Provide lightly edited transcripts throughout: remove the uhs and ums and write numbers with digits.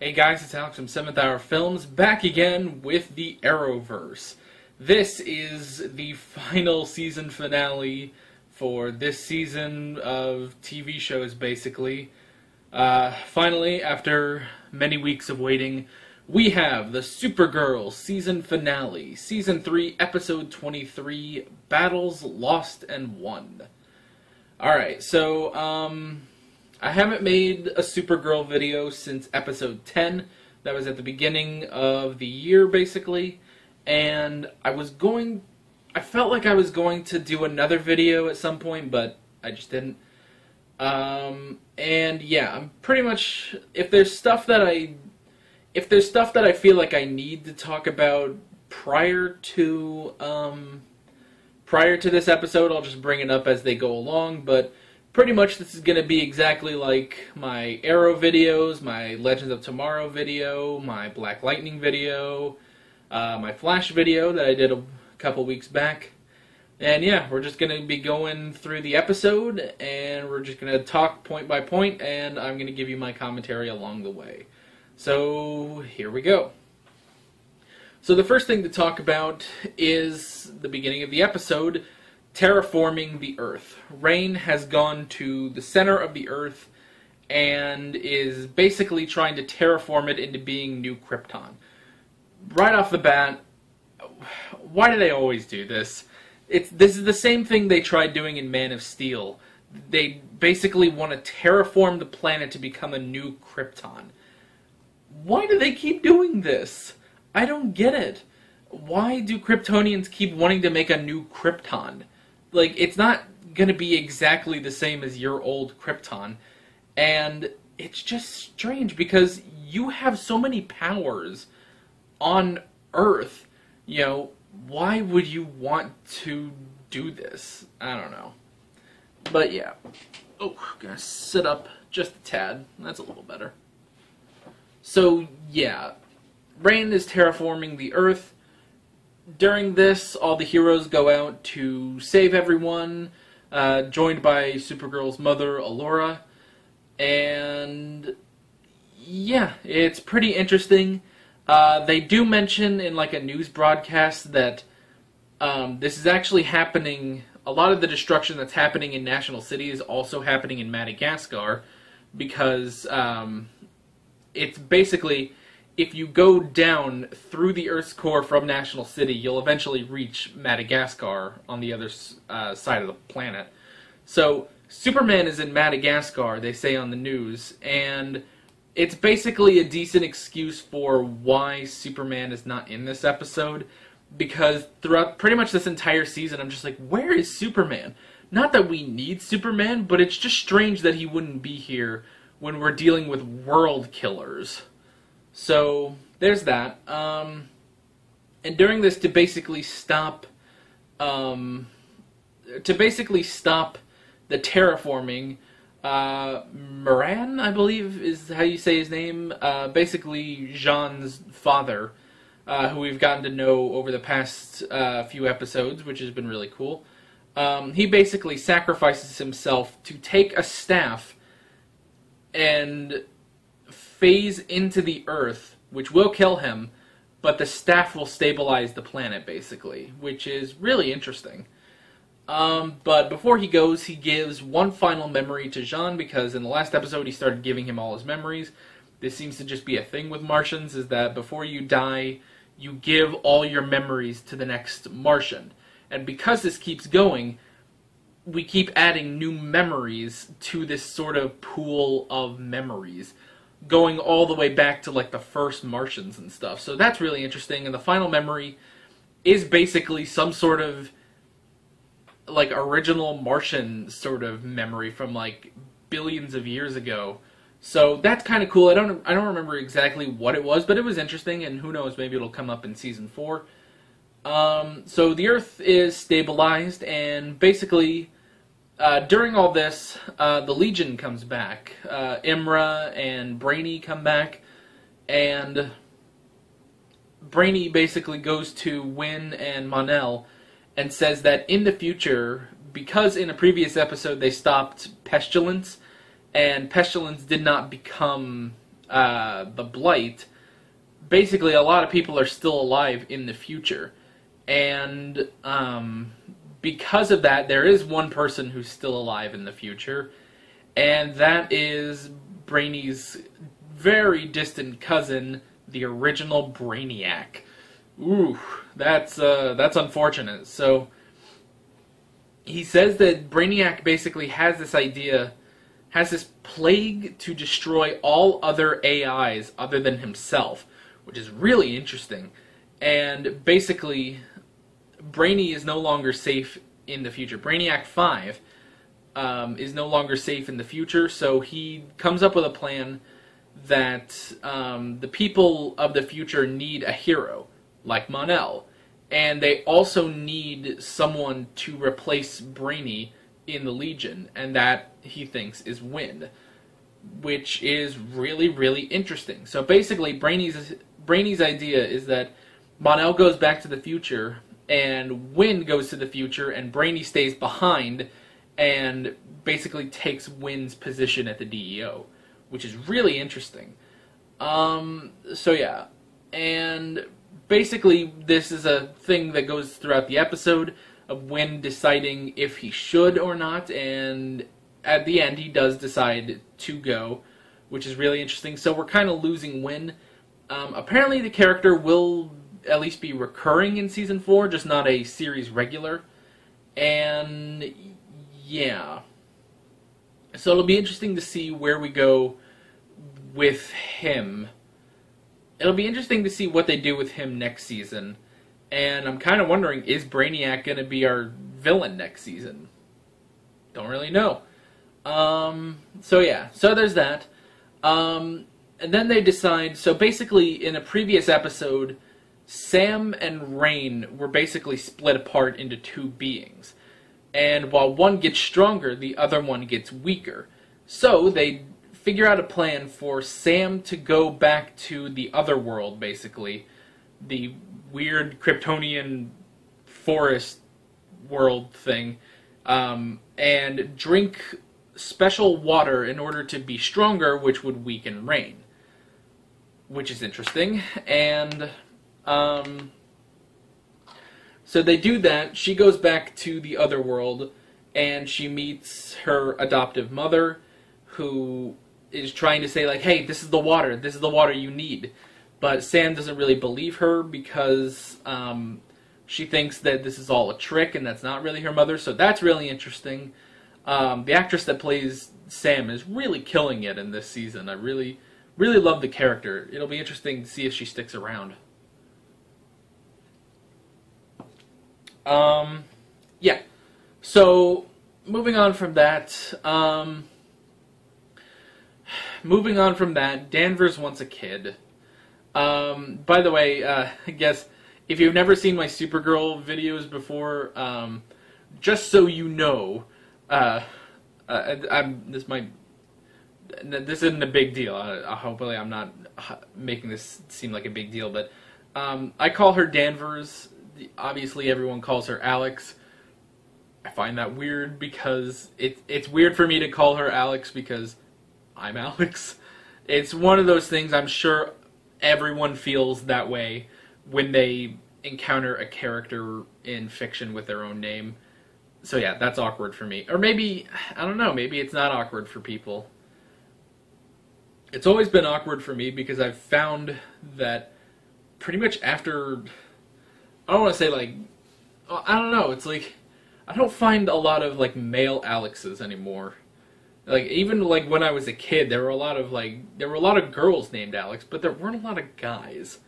Hey guys, it's Alex from 7th Hour Films, back again with the Arrowverse. This is the final season finale for this season of TV shows, basically. Finally, after many weeks of waiting, we have the Supergirl season finale, Season 3, Episode 23, Battles Lost and Won. Alright, so, I haven't made a Supergirl video since episode 10. That was at the beginning of the year, basically. And I felt like I was going to do another video at some point, but I just didn't. And yeah, I'm pretty much, if there's stuff that I feel like I need to talk about prior to this episode, I'll just bring it up as they go along, but pretty much this is going to be exactly like my Arrow videos, my Legends of Tomorrow video, my Black Lightning video, my Flash video that I did a couple weeks back. And yeah, we're just going to be going through the episode, and we're just going to talk point by point, and I'm going to give you my commentary along the way. So, here we go. So the first thing to talk about is the beginning of the episode, terraforming the Earth. Rain has gone to the center of the Earth and is basically trying to terraform it into being New Krypton. Right off the bat, why do they always do this? This is the same thing they tried doing in Man of Steel. They basically want to terraform the planet to become a new Krypton. Why do they keep doing this? I don't get it. Why do Kryptonians keep wanting to make a new Krypton? Like, it's not going to be exactly the same as your old Krypton. And it's just strange because you have so many powers on Earth. You know, why would you want to do this? I don't know. But yeah. Oh, I'm going to sit up just a tad. That's a little better. So, yeah. Rain is terraforming the Earth. During this, all the heroes go out to save everyone, joined by Supergirl's mother, Allura. And yeah, it's pretty interesting. They do mention in like a news broadcast that this is actually happening. A lot of the destruction that's happening in National City is also happening in Madagascar, because it's basically, if you go down through the Earth's core from National City, you'll eventually reach Madagascar on the other side of the planet. So, Superman is in Madagascar, they say on the news, and it's basically a decent excuse for why Superman is not in this episode, because throughout pretty much this entire season, I'm just like, where is Superman? Not that we need Superman, but it's just strange that he wouldn't be here when we're dealing with world killers. So, there's that. And during this, to basically stop the terraforming, Moran, I believe, is how you say his name, basically Jean's father, who we've gotten to know over the past few episodes, which has been really cool. He basically sacrifices himself to take a staff and phase into the Earth, which will kill him, but the staff will stabilize the planet, basically, which is really interesting. But before he goes, he gives one final memory to Jean, because in the last episode he started giving him all his memories. This seems to just be a thing with Martians, is that before you die, you give all your memories to the next Martian. And because this keeps going, we keep adding new memories to this sort of pool of memories, going all the way back to like the first Martians and stuff. So that's really interesting. And the final memory is basically some sort of like original Martian sort of memory from like billions of years ago. So that's kind of cool. I don't remember exactly what it was, but it was interesting, and who knows, maybe it'll come up in season 4. So the Earth is stabilized, and basically during all this, the Legion comes back. Imra and Brainy come back, and Brainy basically goes to Winn and Mon-El and says that in the future, because in a previous episode they stopped Pestilence, and Pestilence did not become the Blight, basically a lot of people are still alive in the future. And because of that, there is one person who's still alive in the future, and that is Brainy's very distant cousin, the original Brainiac. Ooh, that's unfortunate. So he says that Brainiac basically has this idea, has this plague to destroy all other AIs other than himself, which is really interesting. And basically, Brainy is no longer safe in the future. Brainiac 5 is no longer safe in the future, so he comes up with a plan that the people of the future need a hero, like Mon-El, and they also need someone to replace Brainy in the Legion, and that, he thinks, is Winn, which is really, really interesting. So basically, Brainy's idea is that Mon-El goes back to the future, and Winn goes to the future, and Brainy stays behind, and basically takes Winn's position at the DEO, which is really interesting. So yeah, and basically this is a thing that goes throughout the episode of Winn deciding if he should or not, and at the end he does decide to go, which is really interesting. So we're kind of losing Winn. Apparently the character will at least be recurring in Season 4, just not a series regular. And yeah. So it'll be interesting to see where we go with him. It'll be interesting to see what they do with him next season. And I'm kind of wondering, is Brainiac going to be our villain next season? Don't really know. So yeah, so there's that. And then they decide, so basically in a previous episode, Sam and Rain were basically split apart into two beings. And while one gets stronger, the other one gets weaker. So they figure out a plan for Sam to go back to the other world, basically. The weird Kryptonian forest world thing. And drink special water in order to be stronger, which would weaken Rain. Which is interesting. And so they do that. She goes back to the other world, and she meets her adoptive mother, who is trying to say, like, hey, this is the water you need. But Sam doesn't really believe her because she thinks that this is all a trick and that's not really her mother, so that's really interesting. The actress that plays Sam is really killing it in this season. I really, really love the character. It'll be interesting to see if she sticks around. Yeah. So, moving on from that, Danvers wants a kid. By the way, I guess, if you've never seen my Supergirl videos before, just so you know, this isn't a big deal. Hopefully I'm not making this seem like a big deal, but, I call her Danvers. Obviously everyone calls her Alex. I find that weird because it's weird for me to call her Alex because I'm Alex. It's one of those things, I'm sure everyone feels that way when they encounter a character in fiction with their own name. So yeah, that's awkward for me. Or maybe, I don't know, maybe it's not awkward for people. It's always been awkward for me because I've found that pretty much after, I don't want to say like, I don't know, it's like, I don't find a lot of like male Alexes anymore. Like, even like when I was a kid, there were a lot of girls named Alex, but there weren't a lot of guys.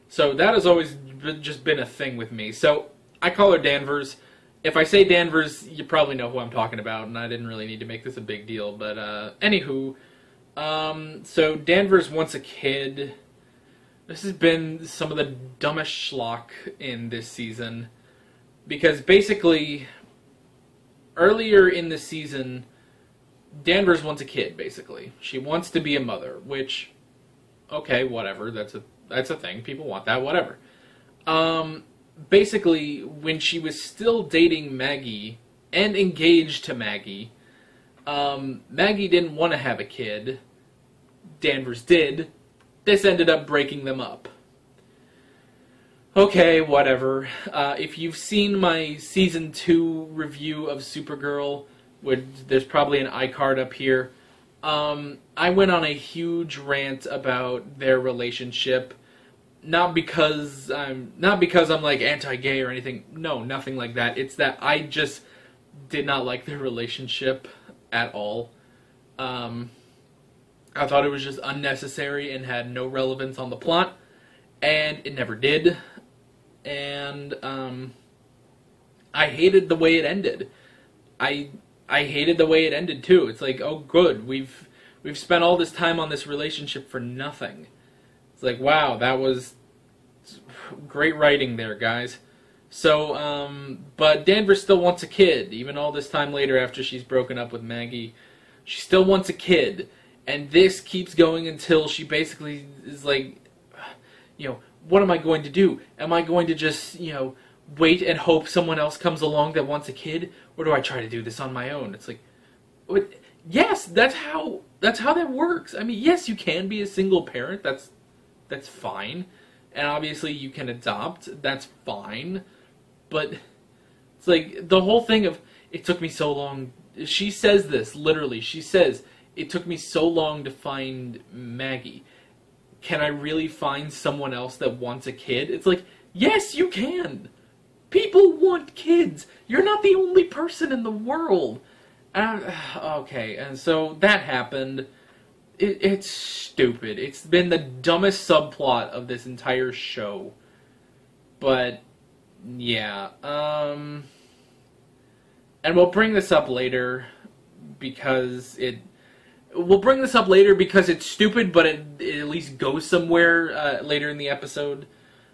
So that has always just been a thing with me. So I call her Danvers. If I say Danvers, you probably know who I'm talking about, and I didn't really need to make this a big deal. But anywho, so Danvers wants a kid. This has been some of the dumbest schlock in this season. Because basically, earlier in the season, Danvers wants a kid, basically. She wants to be a mother, which, okay, whatever, that's a thing. People want that, whatever. Basically, when she was still dating Maggie, and engaged to Maggie, Maggie didn't want to have a kid, Danvers did, this ended up breaking them up. Okay, whatever. If you've seen my Season 2 review of Supergirl, there's probably an iCard up here, I went on a huge rant about their relationship. Not because I'm like anti-gay or anything. No, nothing like that. It's that I just did not like their relationship at all. I thought it was just unnecessary and had no relevance on the plot, and it never did. And I hated the way it ended. I hated the way it ended too. It's like, oh good, we've spent all this time on this relationship for nothing. It's like, wow, that was great writing there, guys. So, but Danvers still wants a kid, even all this time later after she's broken up with Maggie. She still wants a kid, and this keeps going until she basically is like, you know, what am I going to do? Am I going to just, you know, wait and hope someone else comes along that wants a kid, or do I try to do this on my own? It's like, yes, that's how that works. I mean, yes, you can be a single parent. That's fine. And obviously you can adopt. That's fine. But it's like the whole thing of, it took me so long. She says this, literally. She says, it took me so long to find Maggie. Can I really find someone else that wants a kid? It's like, yes, you can. People want kids. You're not the only person in the world. Okay, and so that happened. It's stupid. It's been the dumbest subplot of this entire show. But, yeah. And we'll bring this up later because we'll bring this up later because it's stupid, but it at least goes somewhere later in the episode.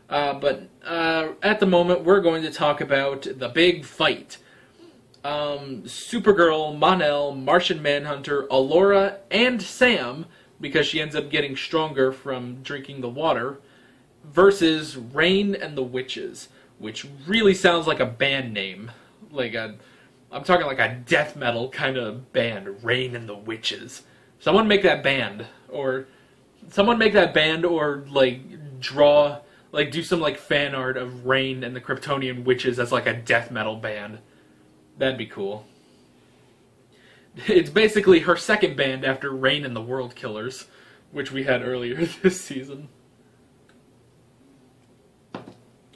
But at the moment, we're going to talk about the big fight. Supergirl, Mon-El, Martian Manhunter, Allura, and Sam, because she ends up getting stronger from drinking the water, versus Rain and the Witches, which really sounds like a band name. I'm talking like a death metal kind of band, Rain and the Witches. Someone make that band, or do some like fan art of Rain and the Kryptonian Witches as like a death metal band. That'd be cool. It's basically her second band after Rain and the World Killers, which we had earlier this season.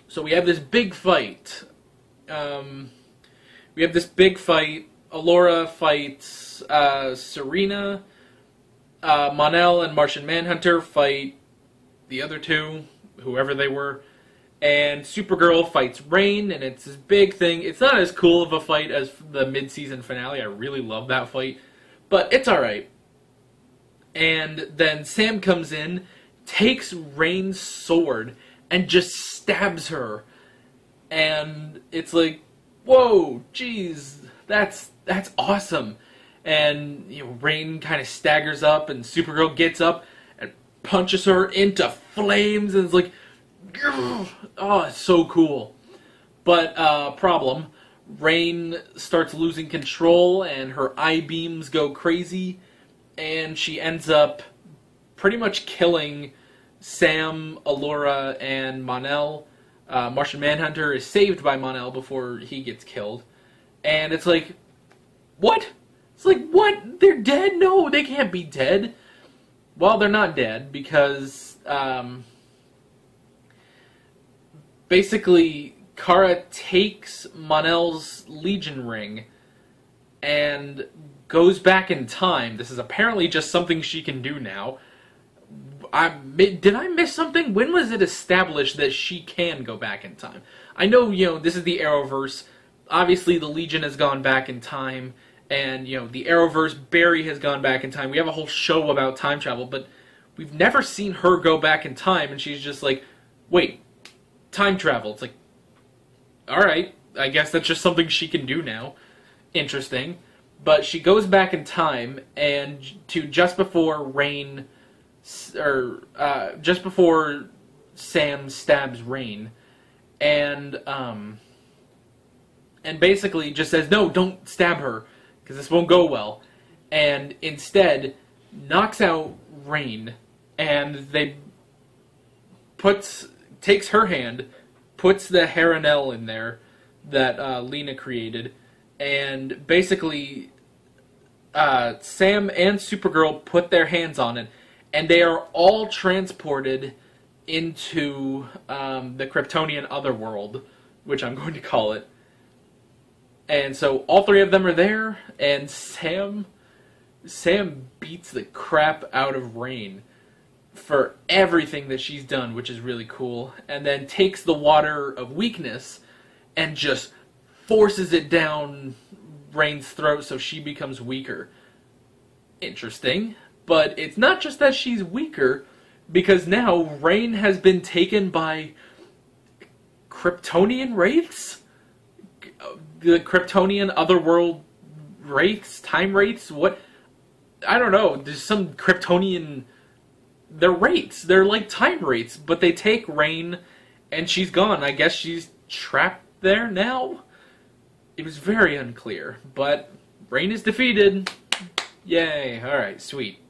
So we have this big fight. Allura fights Serena. Mon-El and Martian Manhunter fight the other two, whoever they were. And Supergirl fights Rain, and it's this big thing. It's not as cool of a fight as the mid-season finale. I really love that fight. But it's alright. And then Sam comes in, takes Rain's sword, and just stabs her. And it's like, whoa, jeez, that's awesome. And Rain kind of staggers up, and Supergirl gets up and punches her into flames, and it's like, oh, it's so cool. But, problem, Rain starts losing control, and her I-beams go crazy, and she ends up pretty much killing Sam, Allura, and Mon-El. Martian Manhunter is saved by Mon-El before he gets killed. And it's like, what? It's like, what? They're dead? No, they can't be dead. Well, they're not dead, because, basically, Kara takes Mon-El's Legion ring and goes back in time. This is apparently just something she can do now. Did I miss something? When was it established that she can go back in time? I know, this is the Arrowverse. Obviously, the Legion has gone back in time, and, the Arrowverse, Barry has gone back in time. We have a whole show about time travel, but we've never seen her go back in time, and she's just like, wait, time travel. It's like, alright, I guess that's just something she can do now. Interesting. But she goes back in time, and just before just before Sam stabs Rain, and basically just says, no, don't stab her, because this won't go well, and instead knocks out Rain, and they takes her hand, puts the Mon-El in there that Lena created, and basically Sam and Supergirl put their hands on it, and they are all transported into the Kryptonian Otherworld, which I'm going to call it. And so all three of them are there, and Sam beats the crap out of Rain for everything that she's done, which is really cool, and then takes the water of weakness and just forces it down Rain's throat so she becomes weaker. Interesting. But it's not just that she's weaker, because now Rain has been taken by Kryptonian wraiths? The Kryptonian Otherworld wraiths? Time wraiths? What? I don't know. There's some Kryptonian... They're wraiths. They're like time wraiths, but they take Rain, and she's gone. I guess she's trapped there now? It was very unclear, but Rain is defeated. Yay. Alright, sweet.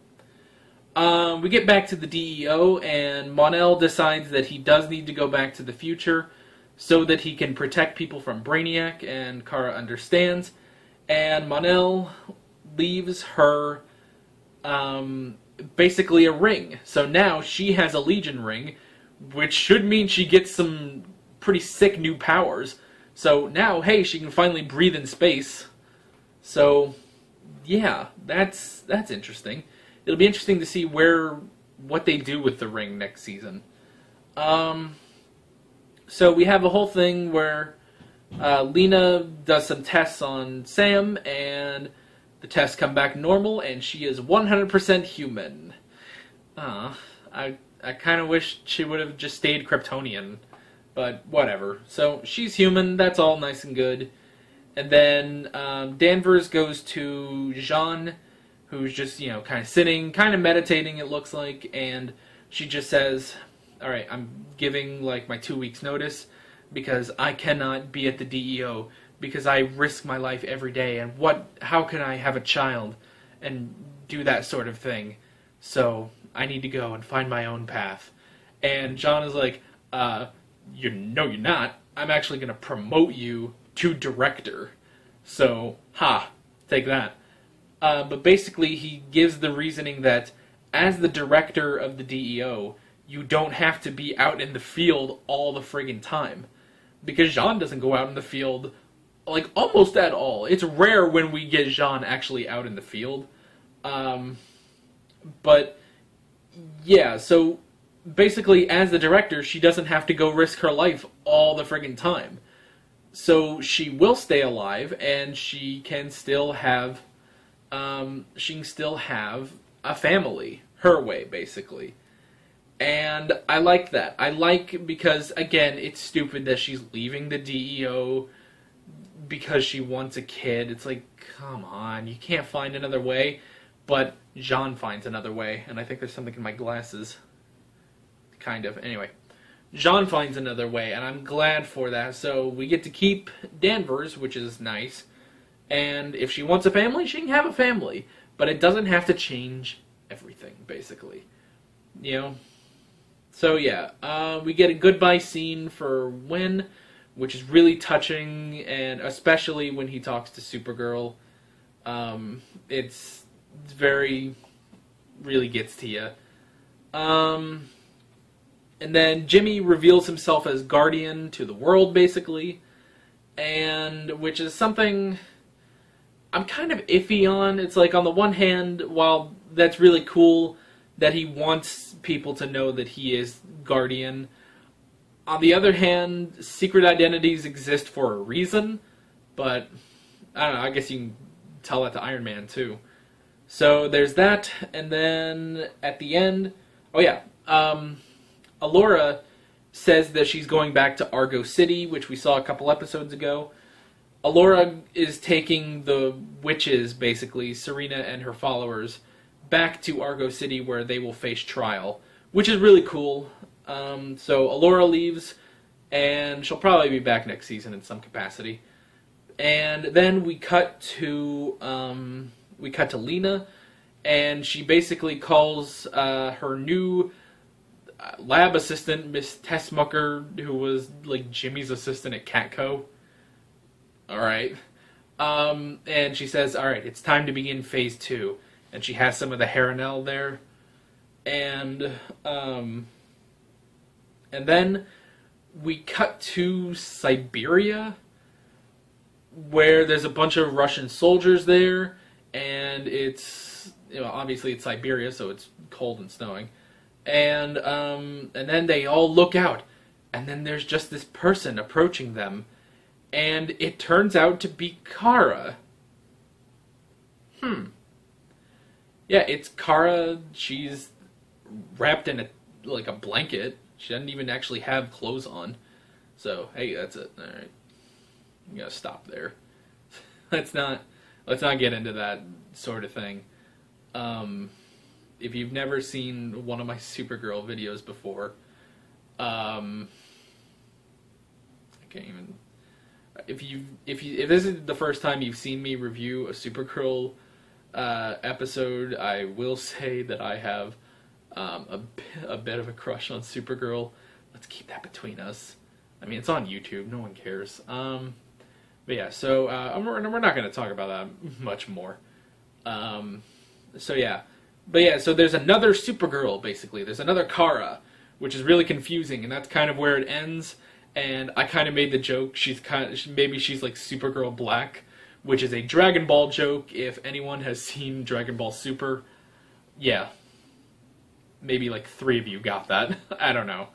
We get back to the DEO, and Mon-El decides that he does need to go back to the future so that he can protect people from Brainiac, and Kara understands. And Mon-El leaves her basically a ring. So now she has a Legion ring, which should mean she gets some pretty sick new powers. So now, hey, she can finally breathe in space. So, yeah, that's interesting. It'll be interesting to see what they do with the ring next season. So we have a whole thing where Lena does some tests on Sam, and the tests come back normal, and she is 100% human. I kind of wish she would have just stayed Kryptonian, but whatever. So she's human, that's all nice and good. And then Danvers goes to Jean, who's just, kind of sitting, kind of meditating, it looks like, and she just says, alright, I'm giving, my 2 weeks notice, because I cannot be at the DEO, because I risk my life every day, and how can I have a child and do that sort of thing? So, I need to go and find my own path. And John is like, no, you're not. I'm actually going to promote you to director. So, take that. But basically, he gives the reasoning that as the director of the DEO, you don't have to be out in the field all the friggin' time. Because Jean doesn't go out in the field, almost at all. It's rare when we get Jean actually out in the field. But, yeah, so basically, as the director, she doesn't have to go risk her life all the friggin' time. So she will stay alive, and she can still have a family, her way, basically. And I like that. Because, again, it's stupid that she's leaving the DEO because she wants a kid. It's like, come on, you can't find another way. But Jean finds another way, and I think there's something in my glasses. Kind of. Anyway, Jean finds another way, and I'm glad for that. So we get to keep Danvers, which is nice. And if she wants a family, she can have a family. But it doesn't have to change everything, basically. So yeah, we get a goodbye scene for Wynn, which is really touching, and especially when he talks to Supergirl. It's very, really gets to you. And then Jimmy reveals himself as Guardian to the world, basically, and which is something I'm kind of iffy on. It's like, on the one hand, while that's really cool that he wants people to know that he is Guardian, on the other hand, secret identities exist for a reason, but I don't know, I guess you can tell that to Iron Man, too. So there's that, and then at the end, Alora says that she's going back to Argo City, which we saw a couple episodes ago. Alora is taking the witches, basically, Serena and her followers, back to Argo City where they will face trial, which is really cool. So Alora leaves, and she'll probably be back next season in some capacity. And then we cut to Lena, and she basically calls her new lab assistant, Miss Tessmucker, who was like Jimmy's assistant at Catco. Alright. And she says, alright, it's time to begin phase 2. And she has some of the Haranel there. And then we cut to Siberia, where there's a bunch of Russian soldiers there, and it's, you know, obviously it's Siberia, so it's cold and snowing. And then they all look out, and then there's just this person approaching them, and it turns out to be Kara. Yeah, it's Kara. She's wrapped in a blanket. She doesn't even actually have clothes on. So, hey, that's it. All right. I'm gonna stop there. Let's not get into that sort of thing. If you've never seen one of my Supergirl videos before, I can't even. If this is the first time you've seen me review a Supergirl episode, I will say that I have a bit of a crush on Supergirl. Let's keep that between us. I mean, it's on YouTube. No one cares. But yeah, so we're not going to talk about that much more. So yeah. But yeah, so there's another Supergirl, basically. There's another Kara, which is really confusing, and that's kind of where it ends. And I kind of made the joke, maybe she's like Supergirl Black, which is a Dragon Ball joke. If anyone has seen Dragon Ball Super, yeah. Maybe like 3 of you got that. I don't know.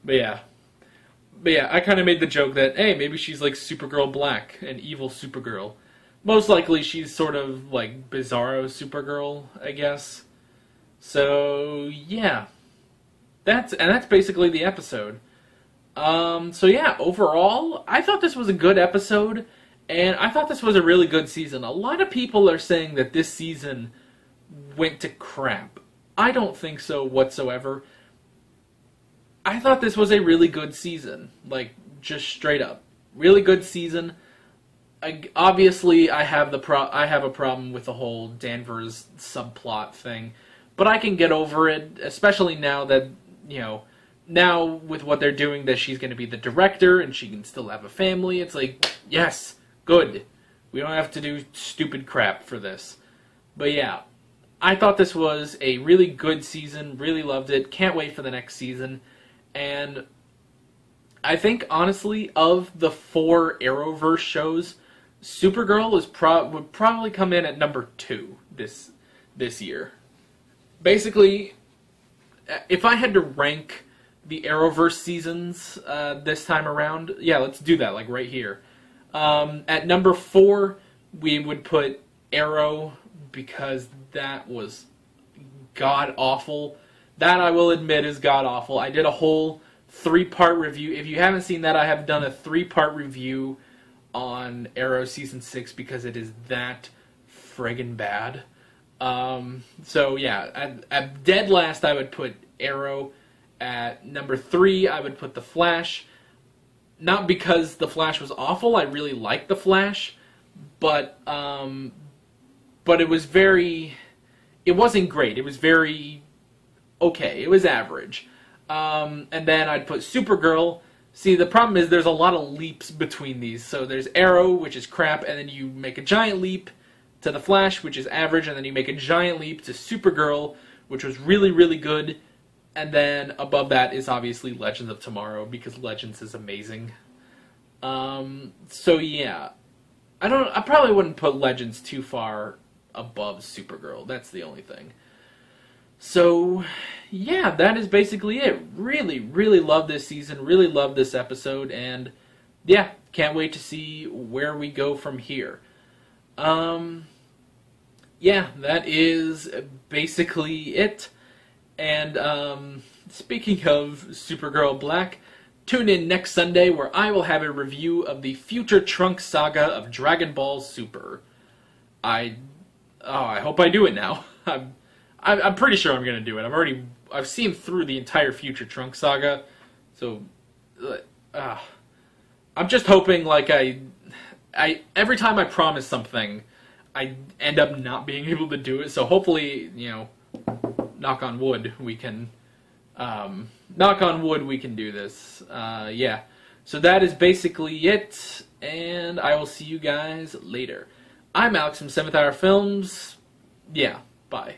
But yeah, I kind of made the joke that, hey, maybe she's like Supergirl Black, an evil Supergirl. Most likely she's sort of like Bizarro Supergirl, I guess. So, yeah. That's basically the episode. So yeah, overall, I thought this was a good episode, and I thought this was a really good season. A lot of people are saying that this season went to crap. I don't think so whatsoever. I thought this was a really good season. Like, just straight up. Really good season. Obviously, I have a problem with the whole Danvers subplot thing. But I can get over it, especially now that, you know, now with what they're doing, that she's going to be the director and she can still have a family. It's like, yes, good. We don't have to do stupid crap for this. But yeah, I thought this was a really good season. Really loved it. Can't wait for the next season. And I think, honestly, of the 4 Arrowverse shows, Supergirl would probably come in at number 2 this year. Basically, if I had to rank the Arrowverse seasons this time around, yeah, let's do that, like right here. At number 4, we would put Arrow, because that was god-awful. That, I will admit, is god-awful. I did a whole 3-part review. If you haven't seen that, I have done a 3-part review on Arrow Season 6 because it is that friggin' bad. So, yeah, at dead last, I would put Arrow. At number 3, I would put The Flash. Not because The Flash was awful. I really liked The Flash. But it was it wasn't great. It was very okay. It was average. And then I'd put Supergirl. See, the problem is there's a lot of leaps between these. So there's Arrow, which is crap, and then you make a giant leap to The Flash, which is average, and then you make a giant leap to Supergirl, which was really, really good. And then above that is obviously Legends of Tomorrow, because Legends is amazing. So yeah. I probably wouldn't put Legends too far above Supergirl. That's the only thing. So, yeah, that is basically it. Really, really love this season. Really love this episode. And, yeah, can't wait to see where we go from here. Yeah, that is basically it. And, speaking of Supergirl Black, tune in next Sunday where I will have a review of the Future Trunks saga of Dragon Ball Super. I hope I do it now. I'm pretty sure I'm going to do it. I've seen through the entire Future Trunks saga, so I'm just hoping, like, I every time I promise something, I end up not being able to do it. So hopefully, you know, knock on wood, we can do this. Yeah. So that is basically it, and I will see you guys later. I'm Alex from 7th Hour Films. Yeah, bye.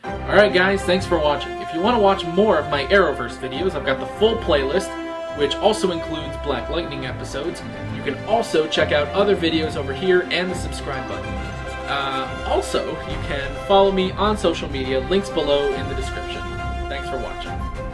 Alright guys, thanks for watching. If you want to watch more of my Arrowverse videos, I've got the full playlist, which also includes Black Lightning episodes. You can also check out other videos over here and the subscribe button. Also, you can follow me on social media, links below in the description. Thanks for watching.